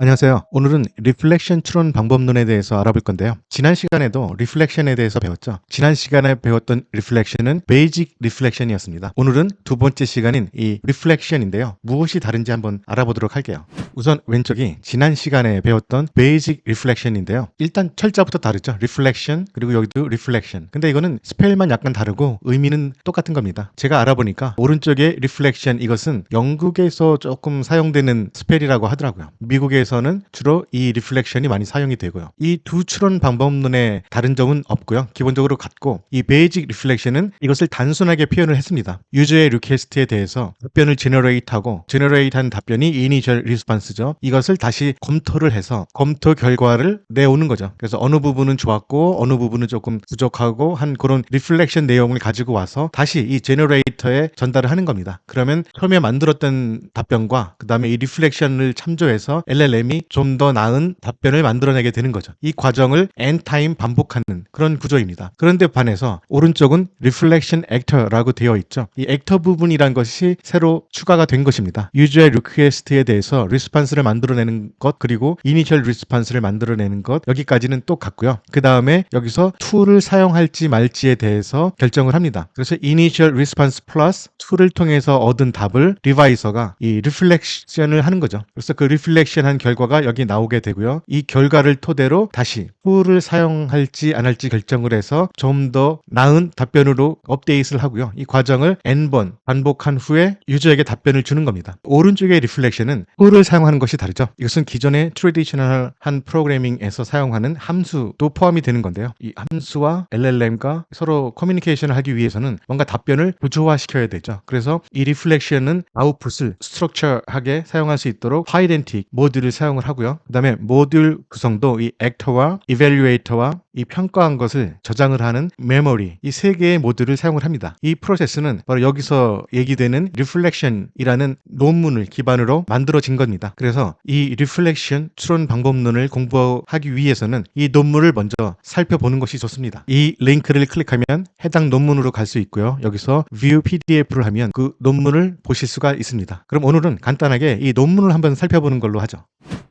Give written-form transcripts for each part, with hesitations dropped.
안녕하세요. 오늘은 리플렉션 추론 방법론에 대해서 알아볼 건데요. 지난 시간에도 리플렉션에 대해서 배웠죠. 지난 시간에 배웠던 리플렉션은 베이직 리플렉션이었습니다. 오늘은 두 번째 시간인 이 리플렉션인데요. 무엇이 다른지 한번 알아보도록 할게요. 우선 왼쪽이 지난 시간에 배웠던 베이직 리플렉션인데요. 일단 철자부터 다르죠. 리플렉션 그리고 여기도 리플렉션. 근데 이거는 스펠만 약간 다르고 의미는 똑같은 겁니다. 제가 알아보니까 오른쪽에 리플렉션 이것은 영국에서 조금 사용되는 스펠이라고 하더라고요. 미국에서는 주로 이 리플렉션이 많이 사용이 되고요. 이 두 추론 방법론의 다른 점은 없고요. 기본적으로 같고 이 베이직 리플렉션은 이것을 단순하게 표현을 했습니다. 유저의 리퀘스트에 대해서 답변을 제너레이트하고 제너레이트한 답변이 이니셜 리스폰스죠. 이것을 다시 검토를 해서 검토 결과를 내오는 거죠. 그래서 어느 부분은 좋았고 어느 부분은 조금 부족하고 한 그런 리플렉션 내용을 가지고 와서 다시 이 제너레이터에 전달을 하는 겁니다. 그러면 처음에 만들었던 답변과 그 다음에 이 리플렉션을 참조해서 LLM이 좀 더 나은 답변을 만들어내게 되는 거죠. 이 과정을 N 타임 반복하는 그런 구조입니다. 그런데 반해서 오른쪽은 Reflection Actor라고 되어 있죠. 이 액터 부분이란 것이 새로 추가가 된 것입니다. 유저의 리퀘스트에 대해서 리스폰스를 만들어내는 것 그리고 이니셜 리스폰스를 만들어내는 것 여기까지는 똑같고요. 그 다음에 여기서 툴을 사용할지 말지에 대해서 결정을 합니다. 그래서 이니셜 리스폰스 플러스 툴을 통해서 얻은 답을 리바이서가 이 리플렉션을 하는 거죠. 그래서 그 리플렉션한 결과가 여기 나오게 되고요. 이 결과를 토대로 다시 툴을 사용할지 안 할지 결정을 해서 좀 더 나은 답변으로 업데이트를 하고요. 이 과정을 n번 반복한 후에 유저에게 답변을 주는 겁니다. 오른쪽의 리플렉션은 툴을 사용하는 것이 다르죠. 이것은 기존의 트래디셔널한 프로그래밍에서 사용하는 함수도 포함이 되는 건데요. 이 함수와 LLM과 서로 커뮤니케이션을 하기 위해서는 뭔가 답변을 구조화시켜야 되죠. 그래서 이 리플렉션은 아웃풋을 스트럭처하게 사용할 수 있도록 하이덴틱 모듈을 사용을 하고요. 그 다음에 모듈 구성도 이 액터와 이벨리웨이터와 이 평가한 것을 저장을 하는 메모리 이 세 개의 모듈을 사용을 합니다. 이 프로세스는 바로 여기서 얘기되는 리플렉션이라는 논문을 기반으로 만들어진 겁니다. 그래서 이 리플렉션 추론 방법론을 공부하기 위해서는 이 논문을 먼저 살펴보는 것이 좋습니다. 이 링크를 클릭하면 해당 논문으로 갈 수 있고요. 여기서 View PDF를 하면 그 논문을 보실 수가 있습니다. 그럼 오늘은 간단하게 이 논문을 한번 살펴보는 걸로 하죠.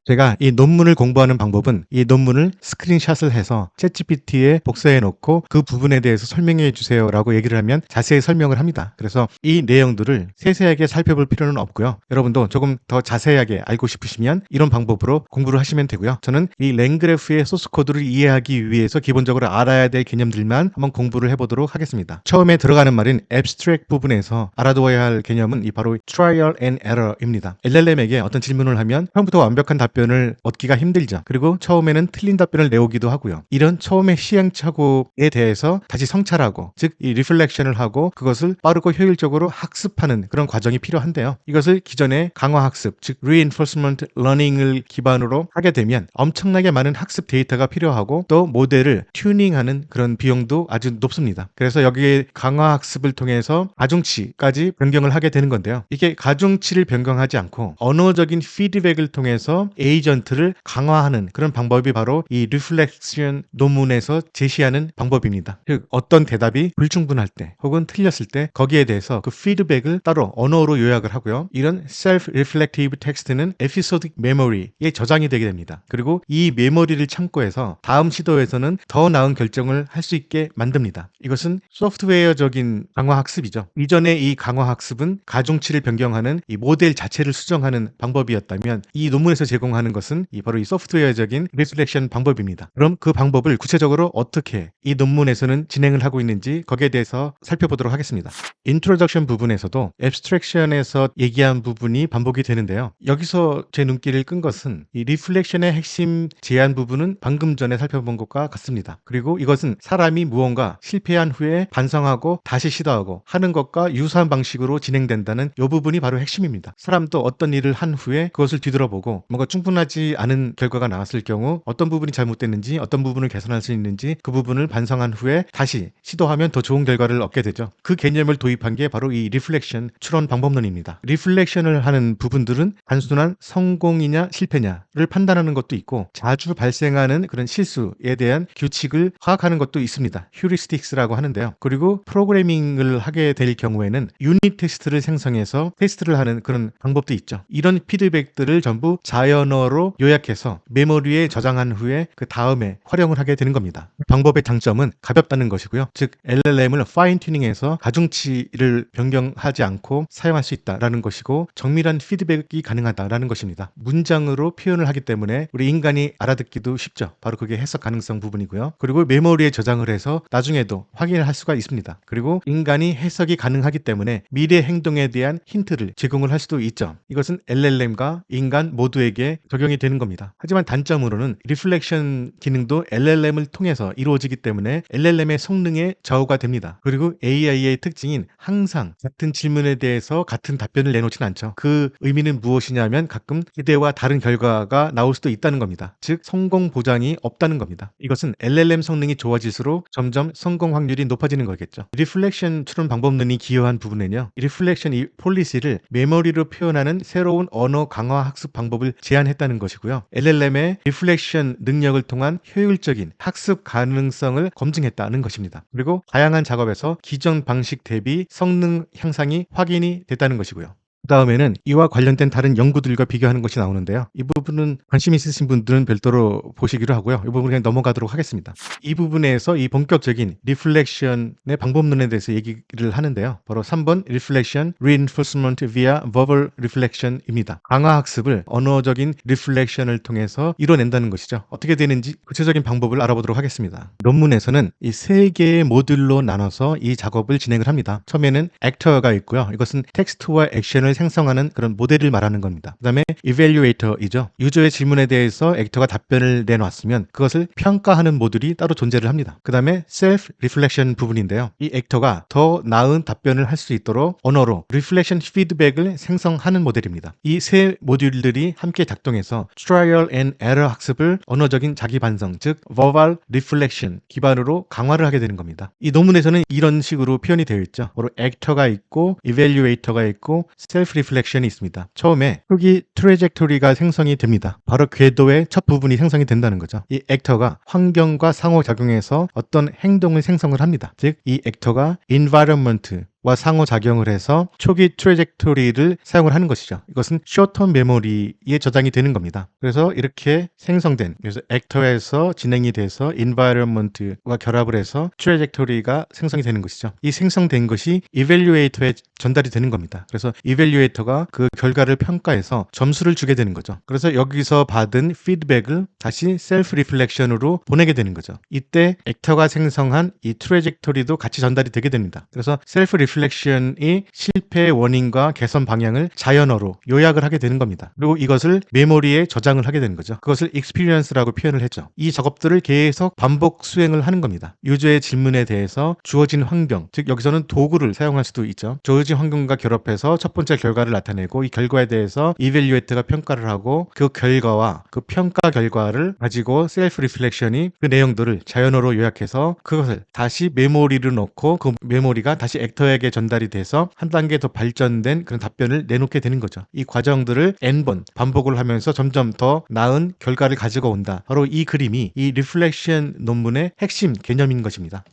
제가 이 논문을 공부하는 방법은 이 논문을 스크린샷을 해서 챗GPT에 복사해 놓고 그 부분에 대해서 설명해 주세요 라고 얘기를 하면 자세히 설명을 합니다. 그래서 이 내용들을 세세하게 살펴볼 필요는 없고요. 여러분도 조금 더 자세하게 알고 싶으시면 이런 방법으로 공부를 하시면 되고요. 저는 이 랭그래프의 소스 코드를 이해하기 위해서 기본적으로 알아야 될 개념들만 한번 공부를 해보도록 하겠습니다. 처음에 들어가는 말인 abstract 부분에서 알아두어야 할 개념은 이 바로 trial and error입니다. LLM에게 어떤 질문을 하면 처음부터 완벽한 답변을 얻기가 힘들죠. 그리고 처음에는 틀린 답변을 내오기도 하고요. 이런 처음의 시행착오에 대해서 다시 성찰하고 즉 이 리플렉션을 하고 그것을 빠르고 효율적으로 학습하는 그런 과정이 필요한데요. 이것을 기존의 강화학습 즉 reinforcement learning을 기반으로 하게 되면 엄청나게 많은 학습 데이터가 필요하고 또 모델을 튜닝하는 그런 비용도 아주 높습니다. 그래서 여기에 강화학습을 통해서 가중치까지 변경을 하게 되는 건데요. 이게 가중치를 변경하지 않고 언어적인 피드백을 통해서 에이전트를 강화하는 그런 방법이 바로 이 리플렉션 논문에서 제시하는 방법입니다. 즉 어떤 대답이 불충분할 때 혹은 틀렸을 때 거기에 대해서 그 피드백을 따로 언어로 요약을 하고요. 이런 self-reflective 텍스트는 에피소딕 메모리에 저장이 되게 됩니다. 그리고 이 메모리를 참고해서 다음 시도에서는 더 나은 결정을 할 수 있게 만듭니다. 이것은 소프트웨어적인 강화학습이죠. 이전에 이 강화학습은 가중치를 변경하는 이 모델 자체를 수정하는 방법이었다면 이 논문에서 제공하는 것은 바로 이 소프트웨어적인 리플렉션 방법입니다. 그럼 그 방법을 구체적으로 어떻게 이 논문에서는 진행을 하고 있는지 거기에 대해서 살펴보도록 하겠습니다. 인트로덕션 부분에서도 앱스트랙션에서 얘기한 부분이 반복이 되는데요. 여기서 제 눈길을 끈 것은 이 리플렉션의 핵심 제안 부분은 방금 전에 살펴본 것과 같습니다. 그리고 이것은 사람이 무언가 실패한 후에 반성하고 다시 시도하고 하는 것과 유사한 방식으로 진행된다는 이 부분이 바로 핵심입니다. 사람도 어떤 일을 한 후에 그것을 뒤돌아보고 뭔가 충분하지 않은 결과가 나왔을 경우 어떤 부분이 잘못됐는지 어떤 부분을 개선할 수 있는지 그 부분을 반성한 후에 다시 시도하면 더 좋은 결과를 얻게 되죠. 그 개념을 도입한 게 바로 이 리플렉션 추론 방법론입니다. 리플렉션을 하는 부분들은 단순한 성공이냐 실패냐를 판단하는 것도 있고 자주 발생하는 그런 실수에 대한 규칙을 파악하는 것도 있습니다. 휴리스틱스라고 하는데요. 그리고 프로그래밍을 하게 될 경우에는 유닛 테스트를 생성해서 테스트를 하는 그런 방법도 있죠. 이런 피드백들을 전부 자연 자연어로 요약해서 메모리에 저장한 후에 그 다음에 활용을 하게 되는 겁니다. 방법의 장점은 가볍다는 것이고요. 즉 LLM을 파인 튜닝해서 가중치를 변경하지 않고 사용할 수 있다라는 것이고 정밀한 피드백이 가능하다라는 것입니다. 문장으로 표현을 하기 때문에 우리 인간이 알아듣기도 쉽죠. 바로 그게 해석 가능성 부분이고요. 그리고 메모리에 저장을 해서 나중에도 확인을 할 수가 있습니다. 그리고 인간이 해석이 가능하기 때문에 미래 행동에 대한 힌트를 제공을 할 수도 있죠. 이것은 LLM과 인간 모두에게 적용이 되는 겁니다. 하지만 단점으로는 리플렉션 기능도 LLM을 통해서 이루어지기 때문에 LLM의 성능에 저하가 됩니다. 그리고 AI의 특징인 항상 같은 질문에 대해서 같은 답변을 내놓지는 않죠. 그 의미는 무엇이냐면 가끔 기대와 다른 결과가 나올 수도 있다는 겁니다. 즉 성공 보장이 없다는 겁니다. 이것은 LLM 성능이 좋아질수록 점점 성공 확률이 높아지는 거겠죠. 리플렉션 추론 방법론이 기여한 부분은요. 리플렉션 이 폴리시를 메모리로 표현하는 새로운 언어 강화 학습 방법을 제안했다는 것이고요. LLM의 리플렉션 능력을 통한 효율적인 학습 가능성을 검증했다는 것입니다. 그리고 다양한 작업에서 기존 방식 대비 성능 향상이 확인이 됐다는 것이고요. 그 다음에는 이와 관련된 다른 연구들과 비교하는 것이 나오는데요. 이 부분은 관심 있으신 분들은 별도로 보시기로 하고요. 이 부분 그냥 넘어가도록 하겠습니다. 이 부분에서 이 본격적인 리플렉션의 방법론에 대해서 얘기를 하는데요. 바로 3번 Reflection Reinforcement via Verbal Reflection입니다. 강화 학습을 언어적인 리플렉션을 통해서 이뤄낸다는 것이죠. 어떻게 되는지 구체적인 방법을 알아보도록 하겠습니다. 논문에서는 이 3개의 모듈로 나눠서 이 작업을 진행을 합니다. 처음에는 액터가 있고요. 이것은 텍스트와 액션을 생성하는 그런 모델을 말하는 겁니다. 그 다음에 evaluator이죠. 유저의 질문에 대해서 액터가 답변을 내놨으면 그것을 평가하는 모듈이 따로 존재를 합니다. 그 다음에 self-reflection 부분인데요. 이 액터가 더 나은 답변을 할 수 있도록 언어로 reflection 피드백을 생성하는 모델입니다. 이 세 모듈들이 함께 작동해서 trial and error 학습을 언어적인 자기 반성, 즉 verbal reflection 기반으로 강화를 하게 되는 겁니다. 이 논문에서는 이런 식으로 표현이 되어 있죠. 바로 액터가 있고 evaluator가 있고 셀프 리플렉션이 있습니다. 처음에 초기 트레젝토리가 생성이 됩니다. 바로 궤도의 첫 부분이 생성이 된다는 거죠. 이 액터가 환경과 상호작용해서 어떤 행동을 생성을 합니다. 즉 이 액터가 environment와 상호작용을 해서 초기 트레젝토리를 사용을 하는 것이죠. 이것은 short-term 메모리에 저장이 되는 겁니다. 그래서 이렇게 생성된, 그래서 액터에서 진행이 돼서 environment와 결합을 해서 트레젝토리가 생성이 되는 것이죠. 이 생성된 것이 evaluator에 전달이 되는 겁니다. 그래서 evaluator가 그 결과를 평가해서 점수를 주게 되는 거죠. 그래서 여기서 받은 피드백을 다시 셀프 리플렉션으로 보내게 되는 거죠. 이때 액터가 생성한 이 트레젝토리도 같이 전달이 되게 됩니다. 그래서 셀프 리플렉션이 실패의 원인과 개선 방향을 자연어로 요약을 하게 되는 겁니다. 그리고 이것을 메모리에 저장을 하게 되는 거죠. 그것을 experience라고 표현을 했죠. 이 작업들을 계속 반복 수행을 하는 겁니다. 유저의 질문에 대해서 주어진 환경, 즉 여기서는 도구를 사용할 수도 있죠. 주어진 환경과 결합해서 첫 번째 결과를 나타내고 이 결과에 대해서 이벨리웨이터가 평가를 하고 그 결과와 그 평가 결과를 가지고 셀프 리플렉션이 그 내용들을 자연어로 요약해서 그것을 다시 메모리로 넣고 그 메모리가 다시 액터에게 전달이 돼서 한 단계 더 발전된 그런 답변을 내놓게 되는 거죠. 이 과정들을 N번 반복을 하면서 점점 더 나은 결과를 가지고 온다. 바로 이 그림이 이 리플렉션 논문의 핵심 개념인 것입니다.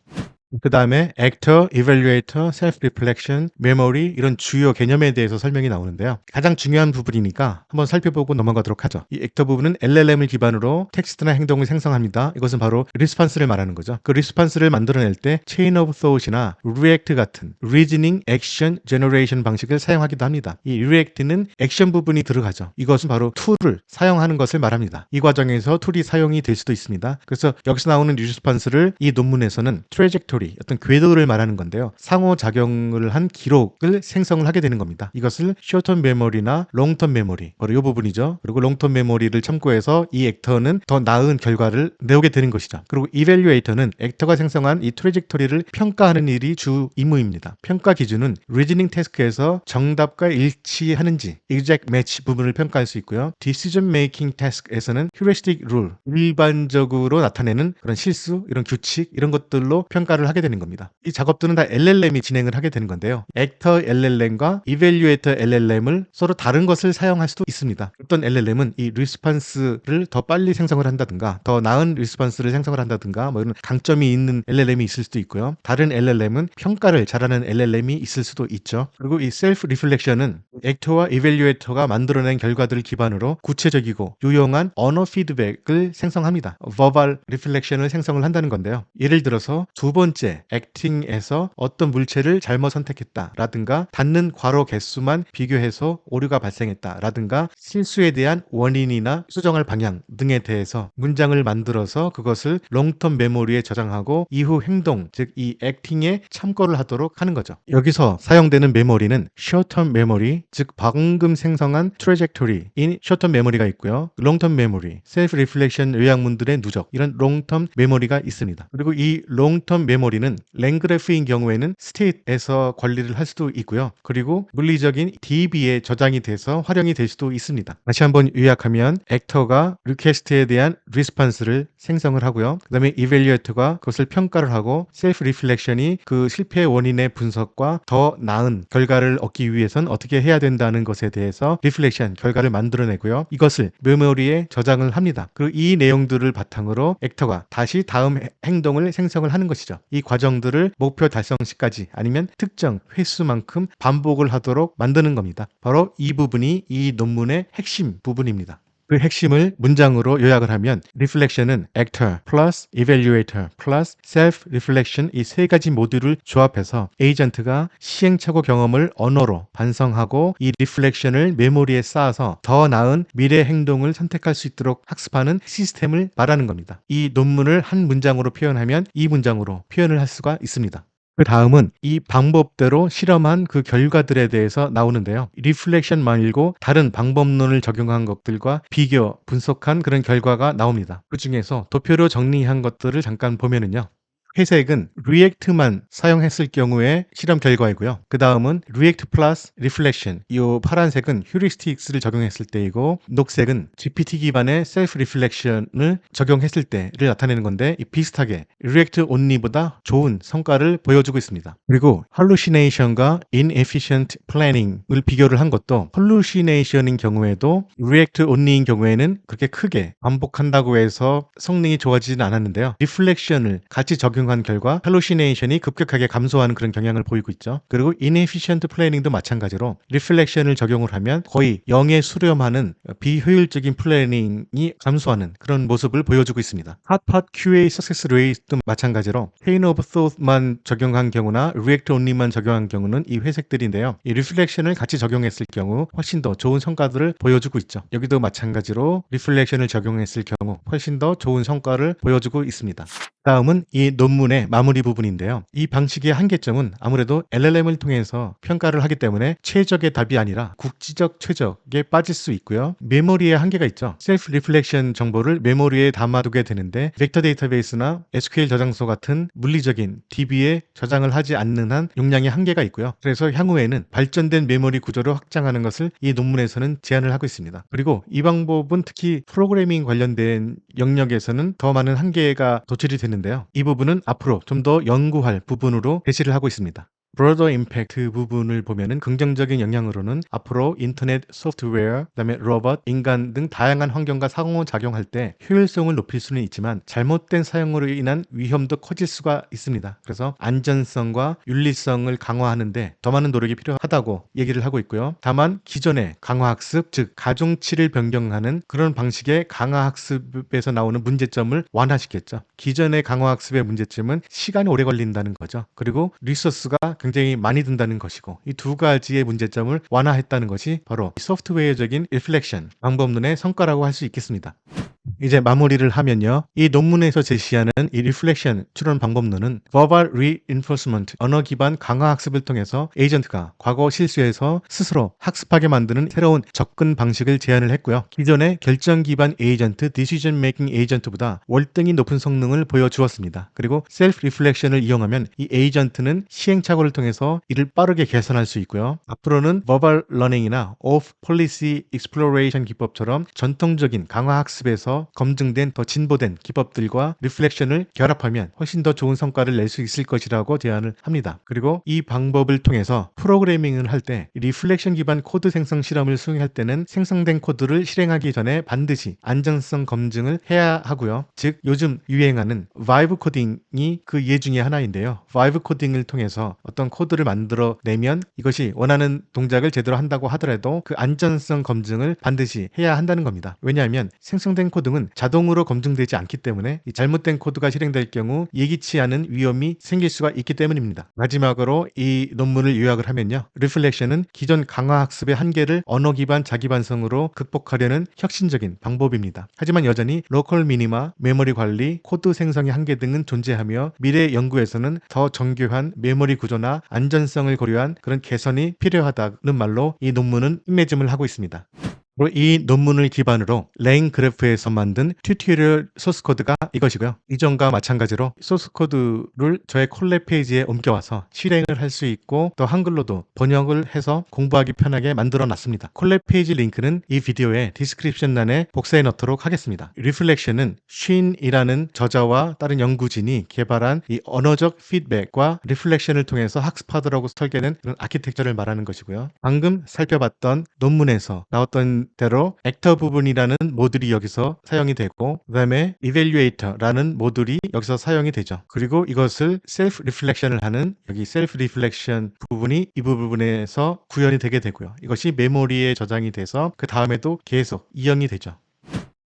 그 다음에 Actor, Evaluator, Self-Reflection, Memory 이런 주요 개념에 대해서 설명이 나오는데요. 가장 중요한 부분이니까 한번 살펴보고 넘어가도록 하죠. 이 액터 부분은 LLM을 기반으로 텍스트나 행동을 생성합니다. 이것은 바로 리스판스를 말하는 거죠. 그 리스판스를 만들어낼 때 Chain of Thought이나 React 같은 Reasoning Action Generation 방식을 사용하기도 합니다. 이 React는 액션 부분이 들어가죠. 이것은 바로 툴을 사용하는 것을 말합니다. 이 과정에서 툴이 사용이 될 수도 있습니다. 그래서 여기서 나오는 리스판스를 이 논문에서는 Trajectory 어떤 궤도를 말하는 건데요. 상호작용을 한 기록을 생성을 하게 되는 겁니다. 이것을 short-term memory나 long-term memory 바로 이 부분이죠. 그리고 long-term memory를 참고해서 이 액터는 더 나은 결과를 내오게 되는 것이죠. 그리고 evaluator는 액터가 생성한 이 트레젝토리를 평가하는 일이 주 임무입니다. 평가 기준은 reasoning task에서 정답과 일치하는지 exact match 부분을 평가할 수 있고요. decision making task에서는 heuristic rule 일반적으로 나타내는 그런 실수, 이런 규칙 이런 것들로 평가를 평가를 하게 되는 겁니다. 이 작업들은 다 LLM이 진행을 하게 되는 건데요. 액터 LLM과 이밸류에이터 LLM을 서로 다른 것을 사용할 수도 있습니다. 어떤 LLM은 이 리스폰스를 더 빨리 생성을 한다든가 더 나은 리스폰스를 생성을 한다든가 뭐 이런 강점이 있는 LLM이 있을 수도 있고요. 다른 LLM은 평가를 잘하는 LLM이 있을 수도 있죠. 그리고 이 셀프 리플렉션은 액터와 이밸류에이터가 만들어낸 결과들을 기반으로 구체적이고 유용한 언어 피드백을 생성합니다. 버벌 리플렉션을 생성을 한다는 건데요. 예를 들어서 두 번째 액팅에서 어떤 물체를 잘못 선택했다라든가 닫는 괄호 개수만 비교해서 오류가 발생했다라든가 실수에 대한 원인이나 수정할 방향 등에 대해서 문장을 만들어서 그것을 롱텀 메모리에 저장하고 이후 행동, 즉 이 액팅에 참고를 하도록 하는 거죠. 여기서 사용되는 메모리는 short-term 메모리, 즉 방금 생성한 트래젝토리인 short-term 메모리가 있고요. 롱텀 메모리, 셀프 리플렉션 요약문들의 누적, 이런 롱텀 메모리가 있습니다. 그리고 이 롱텀 메모리는 랭그래프인 경우에는 스테이트에서 관리를 할 수도 있고요. 그리고 물리적인 DB에 저장이 돼서 활용이 될 수도 있습니다. 다시 한번 요약하면 액터가 리퀘스트에 대한 리스폰스를 생성을 하고요. 그 다음에 이밸류에이터가 그것을 평가를 하고 셀프 리플렉션이 그 실패 원인의 분석과 더 나은 결과를 얻기 위해선 어떻게 해야 된다는 것에 대해서 리플렉션 결과를 만들어내고요. 이것을 메모리에 저장을 합니다. 그리고 이 내용들을 바탕으로 액터가 다시 다음 행동을 생성을 하는 것이죠. 이 과정들을 목표 달성 시까지 아니면 특정 횟수만큼 반복을 하도록 만드는 겁니다. 바로 이 부분이 이 논문의 핵심 부분입니다. 그 핵심을 문장으로 요약을 하면 Reflection은 Actor 플러스 Evaluator 플러스 Self-Reflection 이 세 가지 모듈을 조합해서 에이전트가 시행착오 경험을 언어로 반성하고 이 Reflection을 메모리에 쌓아서 더 나은 미래 행동을 선택할 수 있도록 학습하는 시스템을 말하는 겁니다. 이 논문을 한 문장으로 표현하면 이 문장으로 표현을 할 수가 있습니다. 그 다음은 이 방법대로 실험한 그 결과들에 대해서 나오는데요. 리플렉션 말고 다른 방법론을 적용한 것들과 비교, 분석한 그런 결과가 나옵니다. 그 중에서 도표로 정리한 것들을 잠깐 보면은요. 회색은 리액트만 사용했을 경우의 실험 결과이고요. 그 다음은 리액트 플러스 리플렉션, 이 파란색은 휴리스틱스를 적용했을 때이고 녹색은 GPT 기반의 셀프 리플렉션을 적용했을 때를 나타내는 건데 비슷하게 리액트 온리보다 좋은 성과를 보여주고 있습니다. 그리고 hallucination과 inefficient planning을 비교를 한 것도 hallucination인 경우에도 리액트 온리인 경우에는 그렇게 크게 반복한다고 해서 성능이 좋아지진 않았는데요. 리플렉션을 같이 적용한 결과 hallucination이 급격하게 감소하는 그런 경향을 보이고 있죠. 그리고 inefficient planning도 마찬가지로 리플렉션을 적용을 하면 거의 0에 수렴하는 비효율적인 플래닝이 감소하는 그런 모습을 보여주고 있습니다. 핫팟 QA सक्세스 레이트도 마찬가지로 chain of thought만 적용한 경우나 react only만 적용한 경우는 이 회색들인데요. 이 리플렉션을 같이 적용했을 경우 훨씬 더 좋은 성과들을 보여주고 있죠. 여기도 마찬가지로 리플렉션을 적용했을 경우 훨씬 더 좋은 성과를 보여주고 있습니다. 다음은 이 논문의 마무리 부분인데요. 이 방식의 한계점은 아무래도 LLM을 통해서 평가를 하기 때문에 최적의 답이 아니라 국지적 최적에 빠질 수 있고요. 메모리에 한계가 있죠. 셀프 리플렉션 정보를 메모리에 담아두게 되는데 벡터 데이터베이스나 SQL 저장소 같은 물리적인 DB에 저장을 하지 않는 한 용량의 한계가 있고요. 그래서 향후에는 발전된 메모리 구조를 확장하는 것을 이 논문에서는 제안을 하고 있습니다. 그리고 이 방법은 특히 프로그래밍 관련된 영역에서는 더 많은 한계가 도출이 되는데요. 이 부분은 앞으로 좀 더 연구할 부분으로 제시를 하고 있습니다. 브로더 임팩트 부분을 보면은 긍정적인 영향으로는 앞으로 인터넷, 소프트웨어, 그다음에 로봇, 인간 등 다양한 환경과 상호작용할 때 효율성을 높일 수는 있지만 잘못된 사용으로 인한 위험도 커질 수가 있습니다. 그래서 안전성과 윤리성을 강화하는데 더 많은 노력이 필요하다고 얘기를 하고 있고요. 다만 기존의 강화학습, 즉 가중치를 변경하는 그런 방식의 강화학습에서 나오는 문제점을 완화시켰죠. 기존의 강화학습의 문제점은 시간이 오래 걸린다는 거죠. 그리고 리소스가 굉장히 많이 든다는 것이고 이 두 가지의 문제점을 완화했다는 것이 바로 소프트웨어적인 리플렉션 방법론의 성과라고 할 수 있겠습니다. 이제 마무리를 하면요. 이 논문에서 제시하는 이 리플렉션 추론 방법론은 verbal reinforcement 언어 기반 강화 학습을 통해서 에이전트가 과거 실수에서 스스로 학습하게 만드는 새로운 접근 방식을 제안을 했고요. 기존의 결정 기반 에이전트, decision making 에이전트보다 월등히 높은 성능을 보여주었습니다. 그리고 셀프 리플렉션을 이용하면 이 에이전트는 시행착오를 통해서 이를 빠르게 개선할 수 있고요. 앞으로는 verbal learning이나 off policy exploration 기법처럼 전통적인 강화 학습에서 검증된 더 진보된 기법들과 리플렉션을 결합하면 훨씬 더 좋은 성과를 낼 수 있을 것이라고 제안을 합니다. 그리고 이 방법을 통해서 프로그래밍을 할 때 리플렉션 기반 코드 생성 실험을 수행할 때는 생성된 코드를 실행하기 전에 반드시 안전성 검증을 해야 하고요. 즉 요즘 유행하는 바이브 코딩이 그 예 중에 하나인데요. 바이브 코딩을 통해서 어떤 코드를 만들어 내면 이것이 원하는 동작을 제대로 한다고 하더라도 그 안전성 검증을 반드시 해야 한다는 겁니다. 왜냐하면 생성된 코드는 자동으로 검증되지 않기 때문에 이 잘못된 코드가 실행될 경우 예기치 않은 위험이 생길 수가 있기 때문입니다. 마지막으로 이 논문을 요약을 하면요. 리플렉션은 기존 강화 학습의 한계를 언어 기반 자기 반성으로 극복하려는 혁신적인 방법입니다. 하지만 여전히 로컬 미니마, 메모리 관리, 코드 생성의 한계 등은 존재하며 미래 연구에서는 더 정교한 메모리 구조나 안전성을 고려한 그런 개선이 필요하다는 말로 이 논문은 힘매짐을 하고 있습니다. 그리고 이 논문을 기반으로 랭그래프에서 만든 튜토리얼 소스코드가 이것이고요. 이전과 마찬가지로 소스코드를 저의 콜랩 페이지에 옮겨와서 실행을 할 수 있고 또 한글로도 번역을 해서 공부하기 편하게 만들어 놨습니다. 콜랩 페이지 링크는 이 비디오의 디스크립션란에 복사해 놓도록 하겠습니다. 리플렉션은 쉰이라는 저자와 다른 연구진이 개발한 이 언어적 피드백과 리플렉션을 통해서 학습하도록 설계된 그런 아키텍처를 말하는 것이고요. 방금 살펴봤던 논문에서 나왔던 대로 액터 부분이라는 모듈이 여기서 사용이 되고 그다음에 evaluator라는 모듈이 여기서 사용이 되죠. 그리고 이것을 셀프 리플렉션을 하는 여기 셀프 리플렉션 부분이 이 부분에서 구현이 되게 되고요. 이것이 메모리에 저장이 돼서 그 다음에도 계속 이용이 되죠.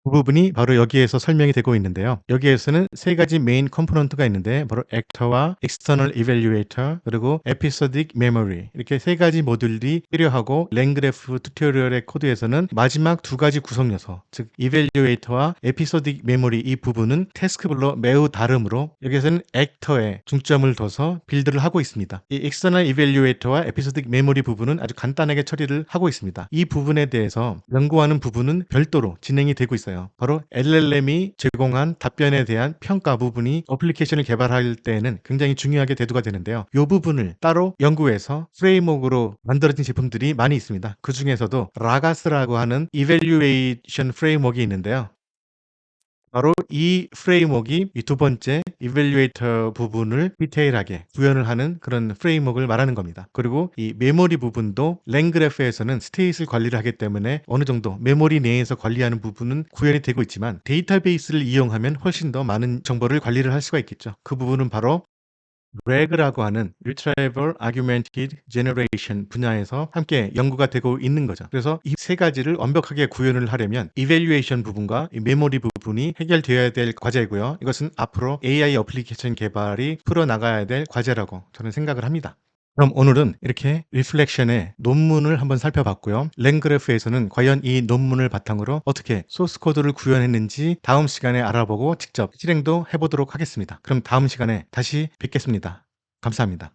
그 부분이 바로 여기에서 설명이 되고 있는데요. 여기에서는 세 가지 메인 컴포넌트가 있는데 바로 액터와 external evaluator 그리고 episodic memory 이렇게 세 가지 모듈이 필요하고 랭그래프 튜토리얼의 코드에서는 마지막 두 가지 구성 요소 즉 evaluator와 episodic memory 이 부분은 태스크별로 매우 다르므로 여기에서는 액터에 중점을 둬서 빌드를 하고 있습니다. 이 external evaluator와 episodic memory 부분은 아주 간단하게 처리를 하고 있습니다. 이 부분에 대해서 연구하는 부분은 별도로 진행이 되고 있어요. 바로 LLM이 제공한 답변에 대한 평가 부분이 어플리케이션을 개발할 때에는 굉장히 중요하게 대두가 되는데요. 이 부분을 따로 연구해서 프레임워크로 만들어진 제품들이 많이 있습니다. 그 중에서도 라가스라고 하는 이밸류에이션 프레임워크가 있는데요. 바로 이 프레임워크가 이 두 번째 이밸류에이터 부분을 디테일하게 구현을 하는 그런 프레임워크를 말하는 겁니다. 그리고 이 메모리 부분도 랭그래프에서는 스테이트를 관리를 하기 때문에 어느 정도 메모리 내에서 관리하는 부분은 구현이 되고 있지만 데이터베이스를 이용하면 훨씬 더 많은 정보를 관리를 할 수가 있겠죠. 그 부분은 바로 RAG라고 하는 Retrieval Augmented Generation 분야에서 함께 연구가 되고 있는 거죠. 그래서 이 세 가지를 완벽하게 구현을 하려면 Evaluation 부분과 이 메모리 부분이 해결되어야 될 과제이고요. 이것은 앞으로 AI 어플리케이션 개발이 풀어나가야 될 과제라고 저는 생각을 합니다. 그럼 오늘은 이렇게 리플렉션의 논문을 한번 살펴봤고요. 랭그래프에서는 과연 이 논문을 바탕으로 어떻게 소스 코드를 구현했는지 다음 시간에 알아보고 직접 실행도 해보도록 하겠습니다. 그럼 다음 시간에 다시 뵙겠습니다. 감사합니다.